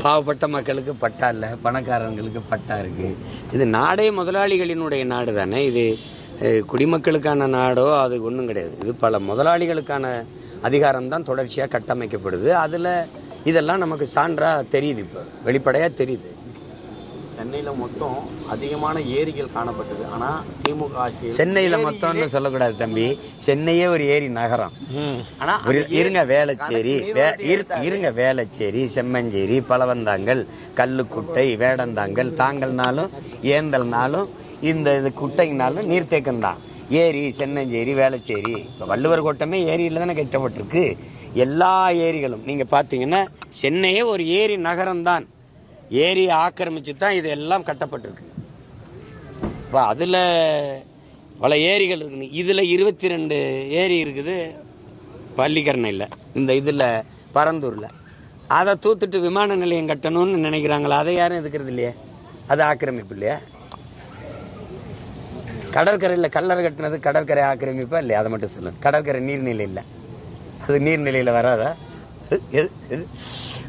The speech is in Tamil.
பாவப்பட்ட மக்களுக்கு பட்டா இல்லை, பணக்காரங்களுக்கு பட்டா இருக்கு. இது நாடே முதலாளிகளினுடைய நாடு தானே. இது குடிமக்களுக்கான நாடோ அது ஒன்றும் கிடையாது. இது பல முதலாளிகளுக்கான அதிகாரம் தான் தொடர்ச்சியாக கட்டமைக்கப்படுது. அதில் இதெல்லாம் நமக்கு சான்றாக தெரியுது, இப்போ வெளிப்படையாக தெரியுது. சென்னையில் மொத்தம் அதிகமான ஏரிகள் காணப்பட்டது. ஆனால் திமுக ஆட்சி சென்னையில் மொத்தம்னு சொல்லக்கூடாது தம்பி, சென்னையே ஒரு ஏரி நகரம். ஆனால் இருங்க வேளச்சேரி, செம்மஞ்சேரி, பலவந்தாங்கல், கல்லுக்குட்டை, வேடந்தாங்கல், தாங்கல்னாலும் ஏந்தல்னாலும் இந்த குட்டைனாலும் நீர்த்தேக்கம் தான். ஏரி சென்னஞ்சேரி, வேளச்சேரி, இப்போ வள்ளுவர் கோட்டமே ஏரியில் தானே கட்டப்பட்டிருக்கு. எல்லா ஏரிகளும் நீங்கள் பார்த்தீங்கன்னா சென்னையே ஒரு ஏரி நகரம்தான். ஏரியை ஆக்கிரமிச்சு தான் இது எல்லாம் கட்டப்பட்டிருக்கு. இப்போ அதில் பல ஏரிகள் இருக்குன்னு, இதில் 22 ஏரி இருக்குது பள்ளிக்கரணையில், இந்த இதில் பரந்தூரில். அதை தூத்துட்டு விமான நிலையம் கட்டணும்னு நினைக்கிறாங்களா? அதை யாரும் எதுக்கிறது இல்லையே. அது ஆக்கிரமிப்பு இல்லையா? கடற்கரையில் கல்லறை கட்டினது கடற்கரை ஆக்கிரமிப்பா இல்லையா? அதை மட்டும் சொல்லுங்க. கடற்கரை நீர்நிலை இல்லை, அது நீர்நிலையில் வராதா?